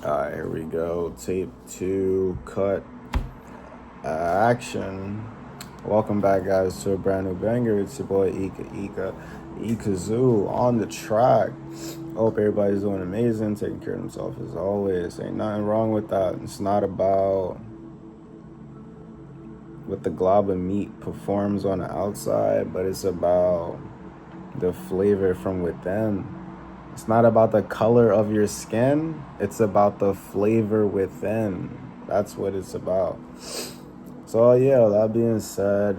Alright, here we go. Tape 2, cut, action. Welcome back, guys, to a brand new banger. It's your boy Ikazoo on the track. Hope everybody's doing amazing, taking care of themselves as always. Ain't nothing wrong with that. It's not about what the glob of meat performs on the outside, but it's about the flavor from within. It's not about the color of your skin. It's about the flavor within. That's what it's about. So yeah, that being said,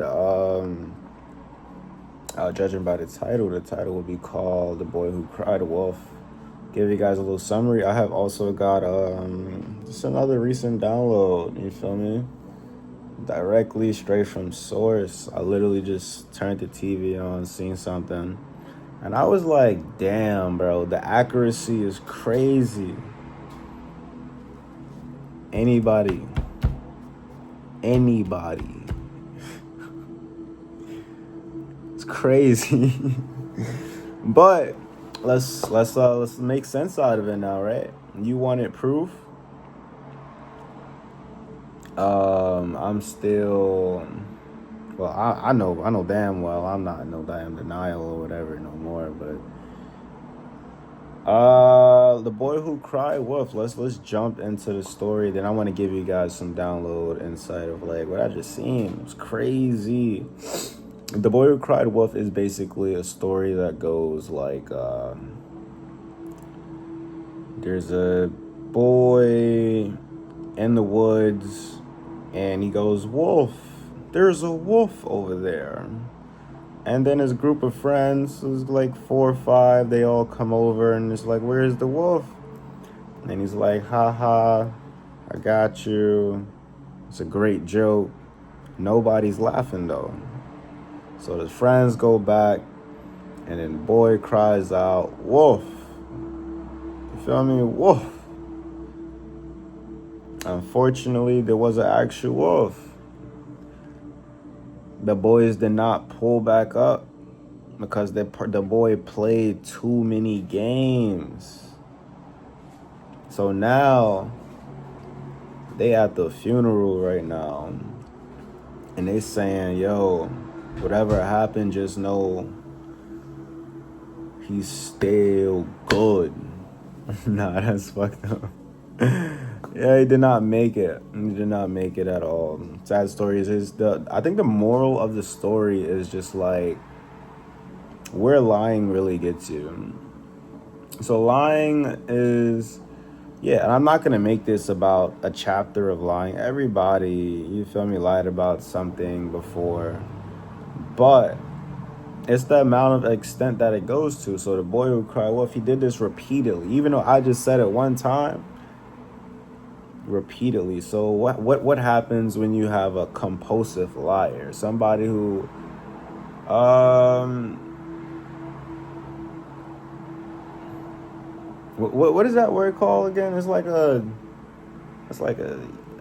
judging by the title will be called "The Boy Who Cried Wolf." Give you guys a little summary. I have also got just another recent download. You feel me? Directly straight from source. I literally just turned the TV on, seen something. And I was like, damn, bro, the accuracy is crazy. Anybody. It's crazy. But let's make sense out of it now, right? You wanted proof? I'm still, well, I know damn well I'm not in no damn denial or whatever no more, but The Boy Who Cried Wolf. Let's jump into the story. Then I want to give you guys some download insight of like what I just seen. It's crazy. The Boy Who Cried Wolf is basically a story that goes like there's a boy in the woods and he goes, "Wolf, there's a wolf over there." And then his group of friends, it was like 4 or 5, they all come over and it's like, "Where's the wolf?" And he's like, "Ha ha, I got you." It's a great joke. Nobody's laughing though. So the friends go back and then the boy cries out, "Wolf." You feel me? Wolf. Unfortunately, there was an actual wolf. The boys did not pull back up because the boy played too many games. So now they at the funeral right now, and they saying, "Yo, whatever happened, just know he's still good." Nah, that's fucked up. Yeah, he did not make it. He did not make it at all. Sad story is I think the moral of the story is just like where lying really gets you. So lying is, yeah, and I'm not gonna make this about a chapter of lying. Everybody, you feel me, lied about something before, but it's the amount of extent that it goes to. So the boy who cried wolf, he did this repeatedly, even though I just said it one time. Repeatedly. So what happens when you have a compulsive liar? Somebody who what is that word called again? It's like a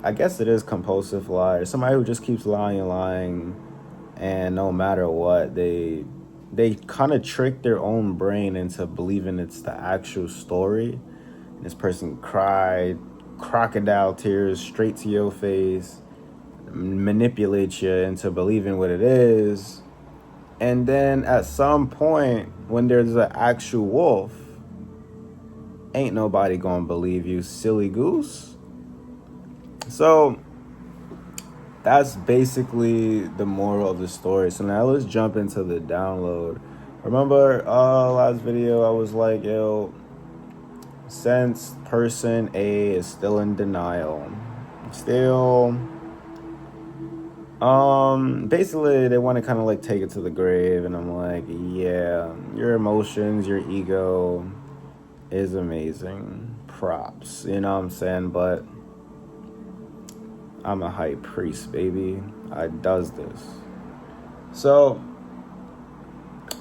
I guess it is compulsive liar. Somebody who just keeps lying, and no matter what, they kind of trick their own brain into believing it's the actual story. And this person cried crocodile tears straight to your face, manipulate you into believing what it is, and then at some point when there's an actual wolf, ain't nobody gonna believe you, silly goose. So that's basically the moral of the story. So now let's jump into the download. Remember last video I was like, yo, since person A is still in denial, basically they want to kind of like take it to the grave, and I'm like, yeah, your emotions, your ego is amazing, props, you know what I'm saying? But I'm a high priest, baby. I does this. So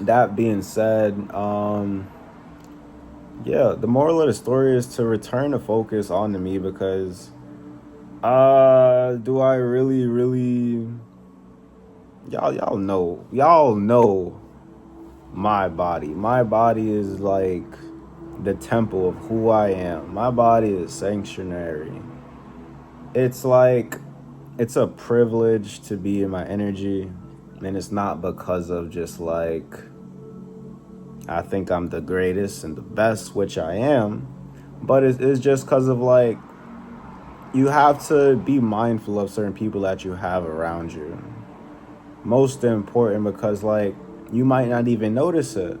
that being said, yeah, the moral of the story is to return the focus onto me, because do I really y'all know my body. My body is like the temple of who I am. My body is sanctuary. It's like it's a privilege to be in my energy, and it's not because of just like I think I'm the greatest and the best, which I am, but it's just because of like you have to be mindful of certain people that you have around you. Most important because like you might not even notice it,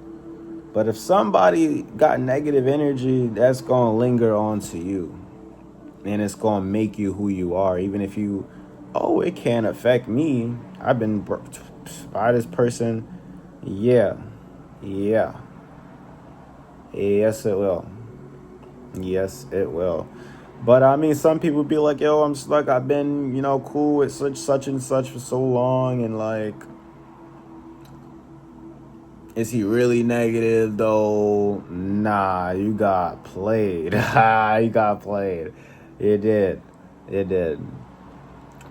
but if somebody got negative energy, that's gonna linger on to you, and it's gonna make you who you are. Even if you, oh, it can't affect me. I've been by this person. Yeah, yeah, yes, it will. Yes, it will. But I mean, some people be like, "Yo, I'm stuck. I've been, cool with such and such for so long, and like, is he really negative though?" Nah, you got played. You got played. It did. It did.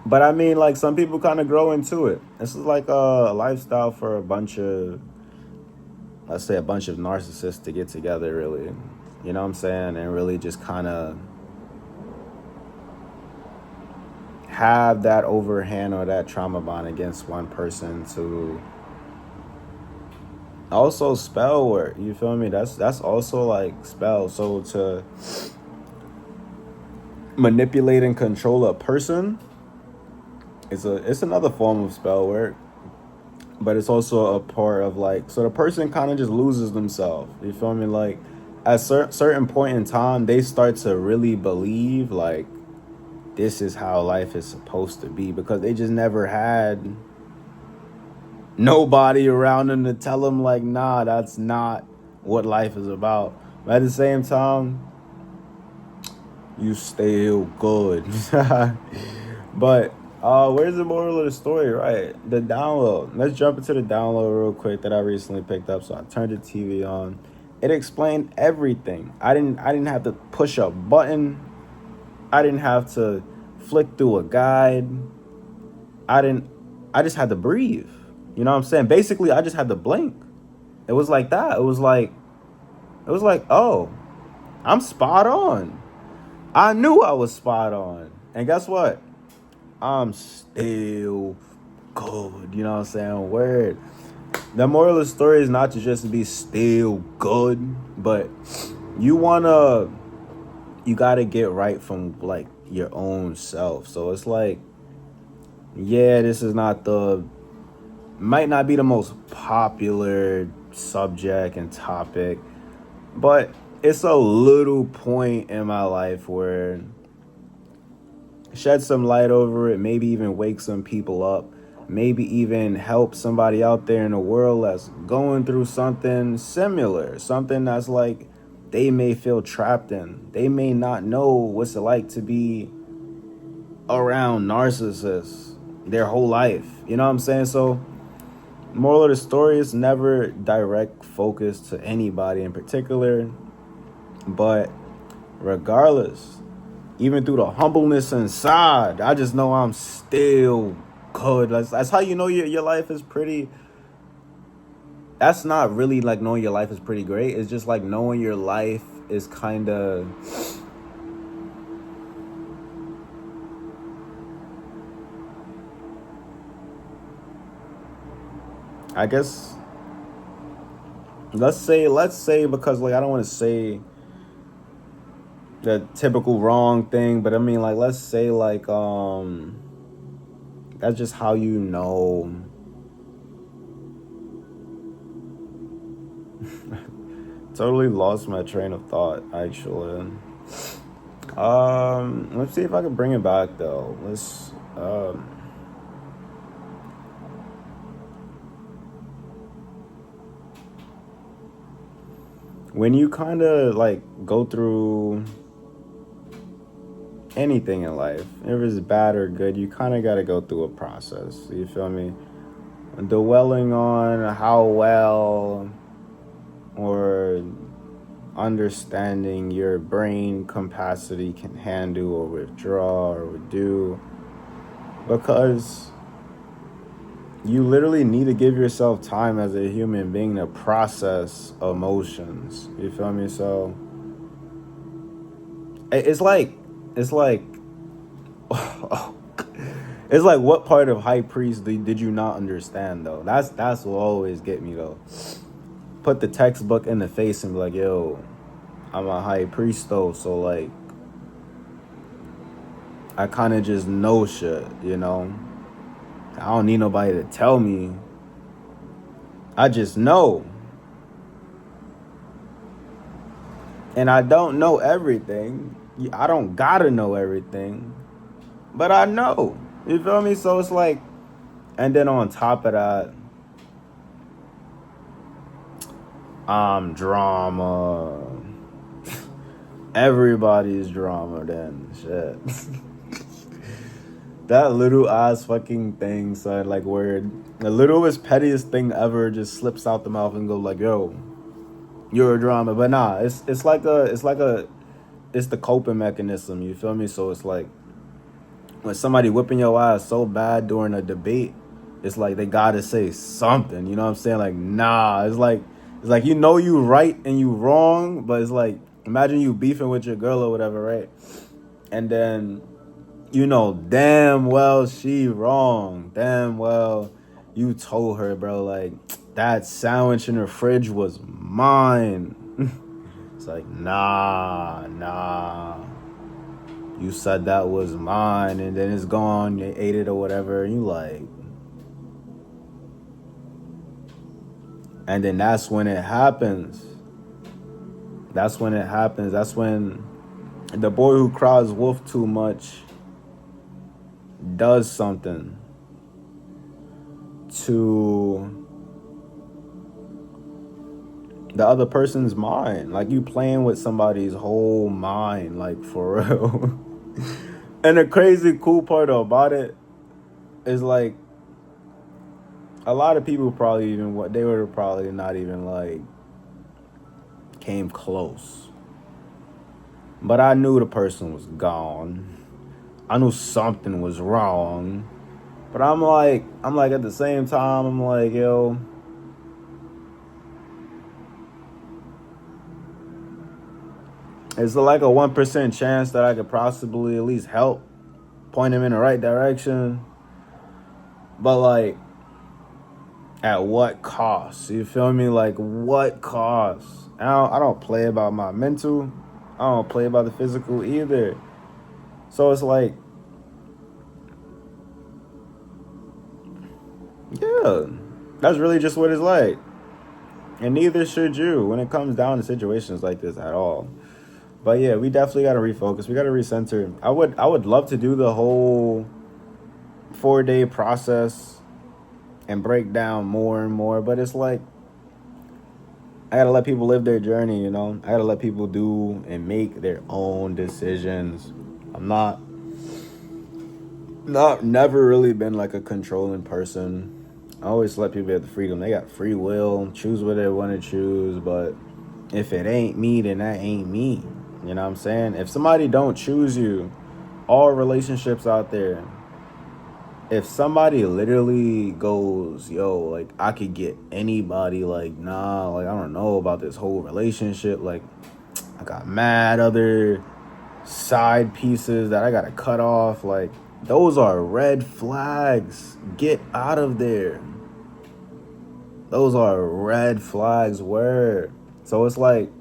But I mean, like, some people kind of grow into it. This is like a lifestyle for a bunch of, let's say, a bunch of narcissists to get together, really. You know what I'm saying? And really just kind of have that overhand or that trauma bond against one person to also spell work. You feel me? That's also like spell. So to manipulate and control a person, it's another form of spell work, but it's also a part of like, so the person kind of just loses themselves. You feel me? Like at certain point in time, they start to really believe like this is how life is supposed to be, because they just never had nobody around them to tell them like, nah, that's not what life is about. But at the same time, you still good. But where's the moral of the story? Right, the download. Let's jump into the download real quick that I recently picked up. So I turned the TV on. It explained everything. I didn't have to push a button. I didn't have to flick through a guide. I just had to breathe. You know what I'm saying? Basically, I just had to blink. It was like that. It was like, oh, I'm spot on. I knew I was spot on. And guess what? I'm still good. You know what I'm saying? Word. The moral of the story is not to just be still good, but you gotta get right from like your own self. So it's like, yeah, this is might not be the most popular subject and topic, but it's a little point in my life where shed some light over it, maybe even wake some people up, maybe even help somebody out there in the world that's going through something similar, something that's like they may feel trapped in. They may not know what's it like to be around narcissists their whole life. You know what I'm saying? So moral of the story is never direct focus to anybody in particular, but regardless, even through the humbleness inside, I just know I'm still good. That's how you know your life is pretty. That's not really like knowing your life is pretty great. It's just like knowing your life is kind of, I guess, let's say because like I don't want to say the typical wrong thing, but I mean like let's say like that's just how you know. Totally lost my train of thought actually. Let's see if I can bring it back though. Let's when you kind of like go through anything in life, if it's bad or good, you kind of got to go through a process. You feel me? Dwelling on how well or understanding your brain capacity can handle or withdraw or do, because you literally need to give yourself time as a human being to process emotions. You feel me? So it's like it's like, what part of High Priest did you not understand though? That's what always get me though. Put the textbook in the face and be like, yo, I'm a High Priest though, so like I kind of just know shit, you know. I don't need nobody to tell me. I just know. And I don't know everything. I don't gotta know everything. But I know. You feel me? So it's like, and then on top of that, drama. Everybody's drama then. Shit. That little ass fucking thing, son, like where the littlest pettiest thing ever just slips out the mouth and go like, yo, you're a drama. But nah, it's the coping mechanism, you feel me? So it's like when somebody whipping your ass so bad during a debate, it's like they gotta say something, you know what I'm saying? Like, nah, it's like you know you right and you wrong, but it's like, imagine you beefing with your girl or whatever, right? And then you know damn well she wrong. Damn well you told her, bro, like, that sandwich in her fridge was mine. It's like, nah. You said that was mine, and then it's gone. You ate it or whatever, and you like. And then that's when it happens. That's when the boy who cries wolf too much does something to the other person's mind. Like, you playing with somebody's whole mind, like, for real. And the crazy cool part about it is, like, a lot of people probably they were probably not even, like, came close. But I knew the person was gone. I knew something was wrong. But I'm like at the same time, I'm like, yo, it's like a 1% chance that I could possibly at least help point him in the right direction. But like, at what cost? You feel me? Like, what cost? I don't play about my mental. I don't play about the physical either. So it's like, yeah, that's really just what it's like. And neither should you when it comes down to situations like this at all. But yeah, we definitely got to refocus. We got to recenter. I would love to do the whole 4-day process and break down more and more. But it's like, I got to let people live their journey, you know? I got to let people do and make their own decisions. I'm never really been like a controlling person. I always let people have the freedom. They got free will, choose what they want to choose. But if it ain't me, then that ain't me. You know what I'm saying? If somebody don't choose you, all relationships out there, if somebody literally goes, yo, like, I could get anybody, like, nah, like, I don't know about this whole relationship. Like, I got mad other side pieces that I got to cut off. Like, those are red flags. Get out of there. Those are red flags. Word. So it's like,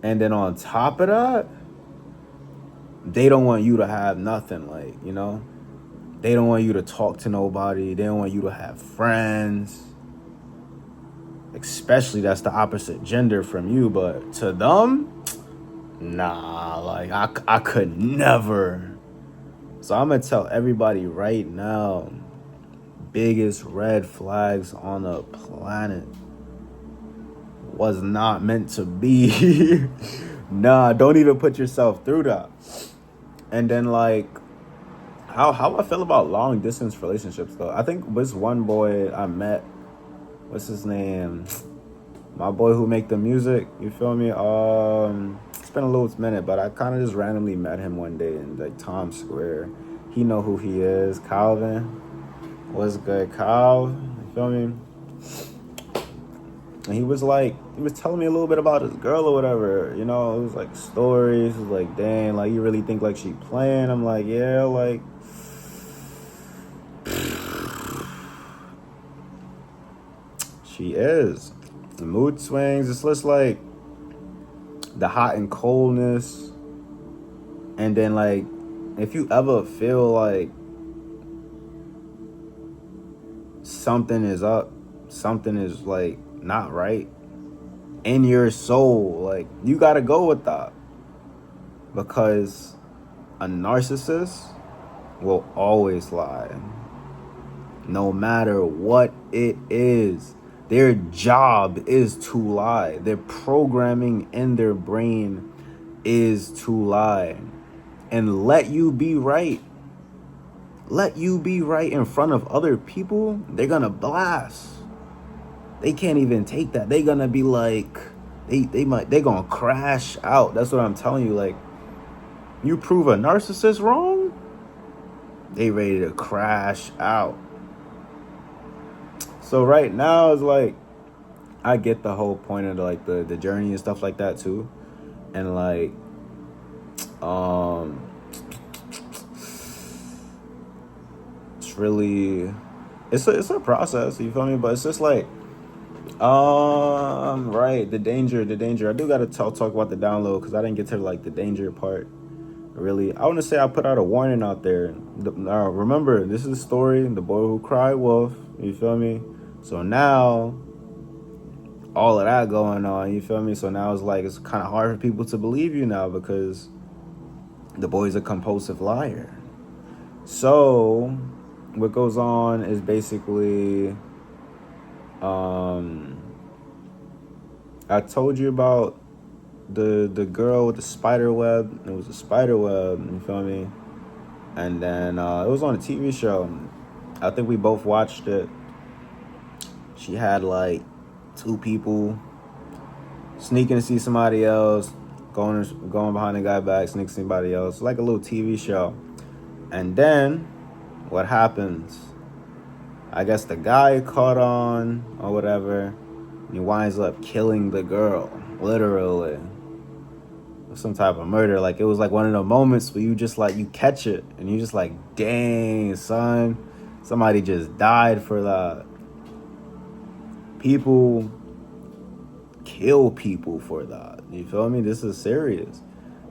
and then on top of that, they don't want you to have nothing, like, you know? They don't want you to talk to nobody. They don't want you to have friends. Especially that's the opposite gender from you. But to them, nah, like, I could never. So I'm going to tell everybody right now, biggest red flags on the planet was not meant to be. Nah, don't even put yourself through that. And then, like, how I feel about long distance relationships though. I think this one boy I met, what's his name? My boy who make the music, you feel me? It's been a little minute, but I kind of just randomly met him one day in like Times Square. He know who he is, Calvin. What's good, Kyle? You feel me? And he was telling me a little bit about his girl or whatever. You know, it was like stories. It was like, dang, like you really think like she playing? I'm like, yeah, like. She is. The mood swings. It's just like the hot and coldness. And then like, if you ever feel like something is up, something is like not right in your soul, like you gotta go with that. Because a narcissist will always lie. No matter what it is. Their job is to lie. Their programming in their brain is to lie. And let you be right. Let you be right in front of other people, they're gonna blast. They can't even take that. They're gonna be like, they're gonna crash out. That's what I'm telling you. Like, you prove a narcissist wrong, they ready to crash out. So right now it's like, I get the whole point of like the journey and stuff like that too. And like, it's really, it's a process, you feel me? But it's just like, right, the danger. I do gotta talk about the download because I didn't get to like the danger part. Really, I want to say I put out a warning out there. Remember, this is a story, the boy who cried wolf. You feel me? So now, all of that going on. You feel me? So now it's like it's kind of hard for people to believe you now because the boy's a compulsive liar. So what goes on is basically, I told you about the girl with the spider web. It was a spider web, you feel me? And then it was on a TV show. I think we both watched it. She had like 2 people sneaking to see somebody else, going behind the guy back, sneak somebody else, like a little TV show. And then what happens? I guess the guy caught on or whatever. And he winds up killing the girl, literally. Some type of murder. Like, it was like one of the moments where you just like, you catch it and you just like, dang, son, somebody just died for that. People kill people for that. You feel me? This is serious.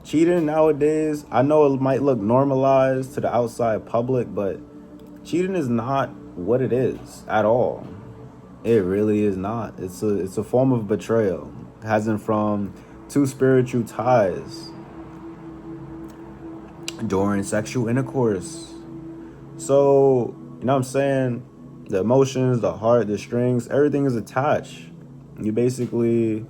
Cheating nowadays, I know it might look normalized to the outside public, but cheating is not what it is at all. It really is not. It's a form of betrayal. It hasn't from 2 spiritual ties during sexual intercourse. So, you know what I'm saying? The emotions, the heart, the strings, everything is attached. You basically,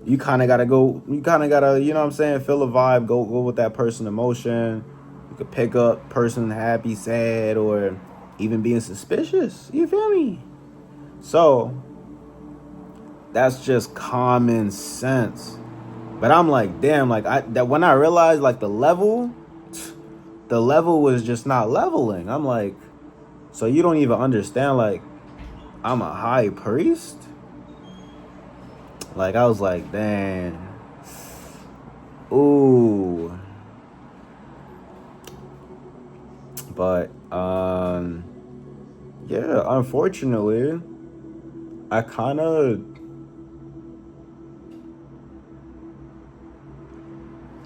you kind of got to, you know what I'm saying, feel the vibe, go with that person emotion. You could pick up person happy, sad, or even being suspicious. You feel me? So, that's just common sense. But I'm like, damn, like when I realized like the level was just not leveling. I'm like, so you don't even understand, like, I'm a high priest? Like, I was like, dang. Ooh. But, yeah, unfortunately, I kind of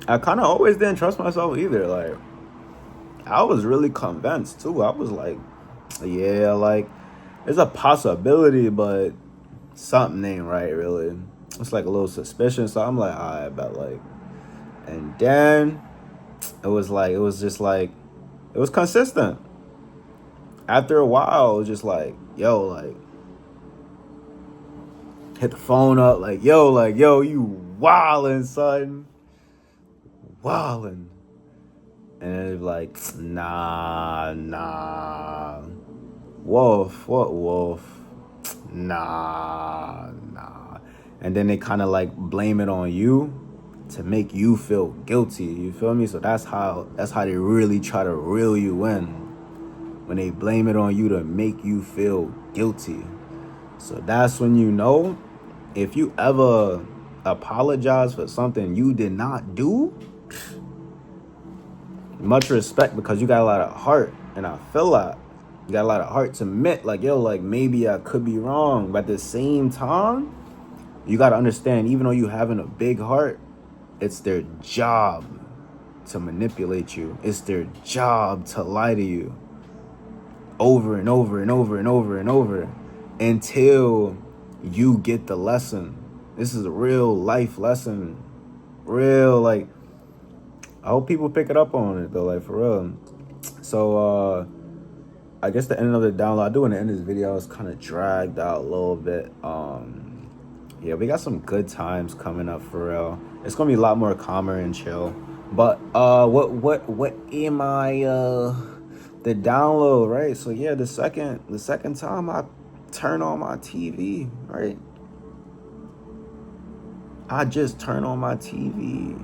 always didn't trust myself either. Like, I was really convinced too. I was like, yeah, like, there's a possibility, but something ain't right, really. It's like a little suspicion. So I'm like, all right, but like, and then it was consistent. After a while, it was just like, yo, like, hit the phone up, like, yo, you wildin', son. Wildin'. And it's like, nah. Wolf, what wolf? Nah. And then they kind of like blame it on you to make you feel guilty. You feel me? So that's how they really try to reel you in. when they blame it on you to make you feel guilty. So that's when you know, if you ever apologize for something you did not do, much respect, because you got a lot of heart. And I feel like you got a lot of heart to admit, like, yo, like, maybe I could be wrong. But at the same time, you got to understand, even though you having a big heart, it's their job to manipulate you. It's their job to lie to you over and over and over and over and over until you get the lesson. This is a real life lesson. Real, like, I hope people pick it up on it though, like, for real. So I guess the end of the download, I do want to end this video. It's kind of dragged out a little bit. Yeah, we got some good times coming up, for real. It's gonna be a lot more calmer and chill. But what am I the download, right? So yeah, the second time I turn on my TV, right? I just turn on my TV.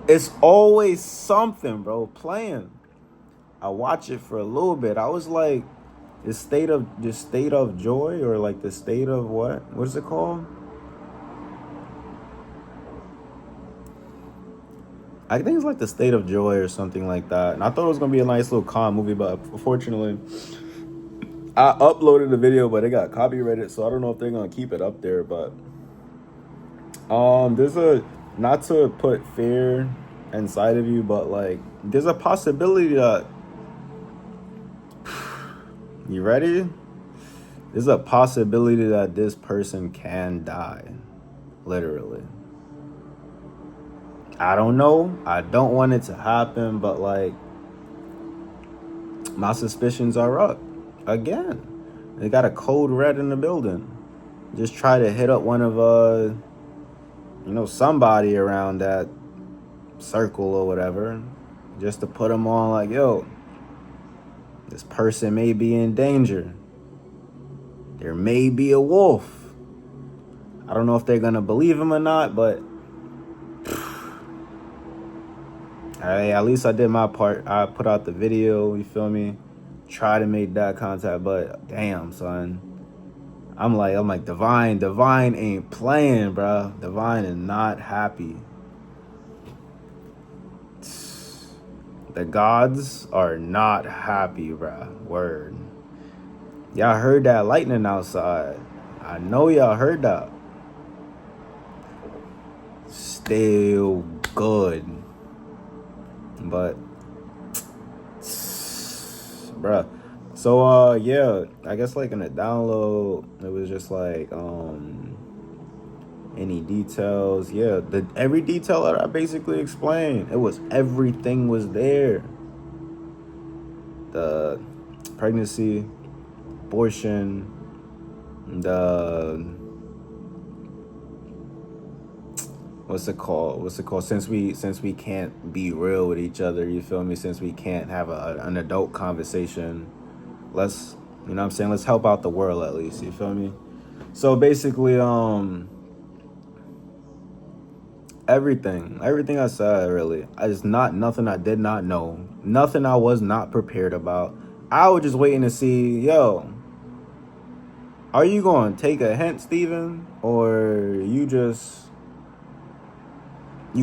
It's always something, bro, playing. I watch it for a little bit. I was like, the state of joy, or like the state of what is it called? I think it's like the state of joy or something like that. And I thought it was gonna be a nice little calm movie, but unfortunately I uploaded the video, but it got copyrighted, so I don't know if they're gonna keep it up there. But there's a, not to put fear inside of you, but like, there's a possibility that, you ready? There's a possibility that this person can die, literally. I don't know. I don't want it to happen, but like, my suspicions are up again. They got a code red in the building. Just try to hit up one of somebody around that circle or whatever, just to put them on, like, yo, this person may be in danger. There may be a wolf. I don't know if they're gonna believe him or not, but hey, at least I did my part. I put out the video, you feel me? Try to make that contact, but damn, son. I'm like, Divine ain't playing, bro. Divine is not happy. The gods are not happy, bruh. Word. Y'all heard that lightning outside. I know y'all heard that. Still good. But, bruh. So, yeah, I guess, like, in the download, it was just like, any details. Yeah, every detail that I basically explained, everything was there. The pregnancy, abortion, the what's it called? Since we can't be real with each other, you feel me? Since we can't have an adult conversation, let's, you know what I'm saying? Let's help out the world at least, you feel me? So basically, everything I said, really, is not nothing I did not know, nothing I was not prepared about. I was just waiting to see, yo, are you going to take a hint, Steven, or you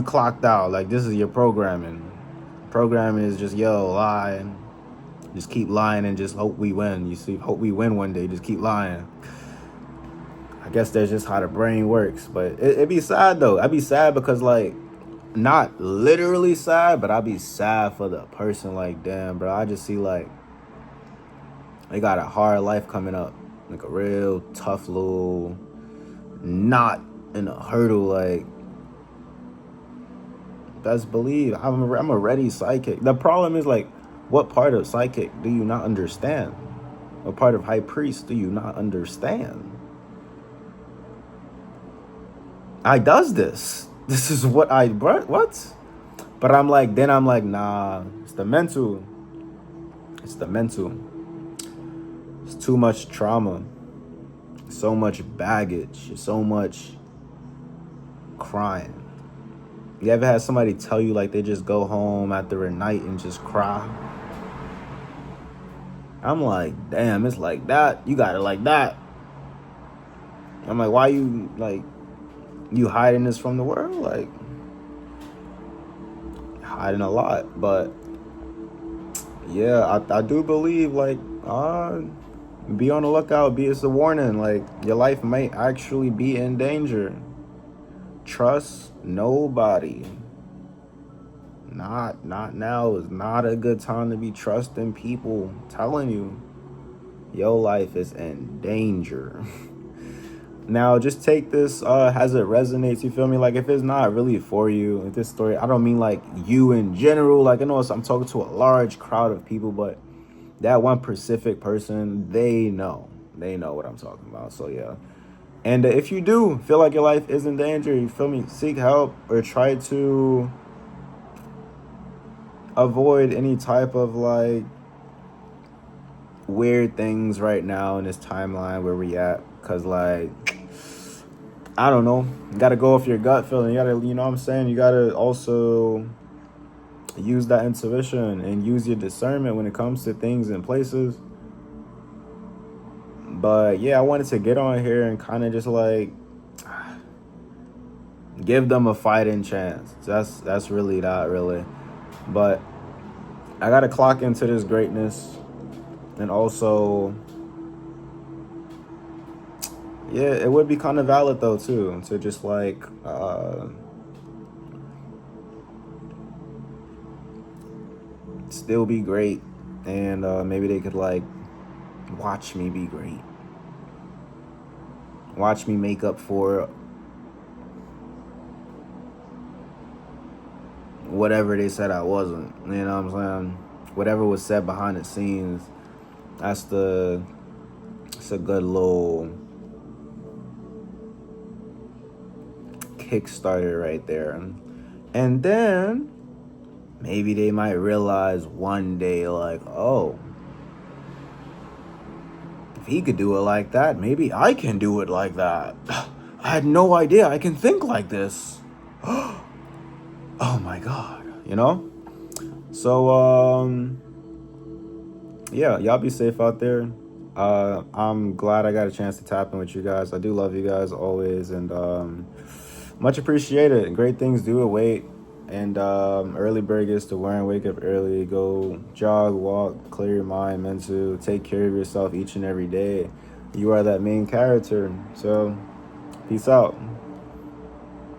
clocked out? Like, this is your programming. Programming is just, yo, lie, just keep lying and just hope we win. You see, hope we win one day, just keep lying. I guess that's just how the brain works. But it'd be sad, though. I'd be sad because, like, not literally sad, but I'd be sad for the person. Like, damn, bro, I just see, like, they got a hard life coming up. Like, a real tough little knot in a hurdle. Like, best believe I'm a ready psychic. The problem is, like, what part of psychic do you not understand? What part of high priest do you not understand? I does this. This is what what? But I'm like, nah, it's the mental. It's the mental. It's too much trauma. So much baggage. So much crying. You ever had somebody tell you, like, they just go home after a night and just cry? I'm like, damn, it's like that. You got it like that. I'm like, why you like you hiding this from the world? Like hiding a lot. But yeah, I do believe like be on the lookout, be it's a warning, like your life might actually be in danger. Trust nobody. Not now is not a good time to be trusting people. I'm telling you, your life is in danger. Now just take this as it resonates, you feel me? Like if it's not really for you, if this story, I don't mean like you in general, like I know I'm talking to a large crowd of people, but that one specific person, they know what I'm talking about. So yeah. And if you do feel like your life is in danger, you feel me, seek help or try to avoid any type of like weird things right now in this timeline where we at. Cause like, I don't know, you gotta go off your gut feeling. You gotta, you know what I'm saying? You gotta also use that intuition and use your discernment when it comes to things and places. But yeah, I wanted to get on here and kind of just like give them a fighting chance. That's really not really. But I gotta clock into this greatness, and also, yeah, it would be kind of valid though too to just like still be great, and maybe they could like watch me be great, watch me make up for whatever they said I wasn't. You know what I'm saying? Whatever was said behind the scenes. It's a good little Kickstarter right there. And then maybe they might realize one day, like, oh, if he could do it like that, maybe I can do it like that. I had no idea I can think like this. Oh my God, you know? So, yeah, y'all be safe out there. I'm glad I got a chance to tap in with you guys. I do love you guys always, and much appreciated. Great things do await. And early bird gets to worm. Wake up early, go jog, walk, clear your mind, mental, take care of yourself each and every day. You are that main character. So, peace out.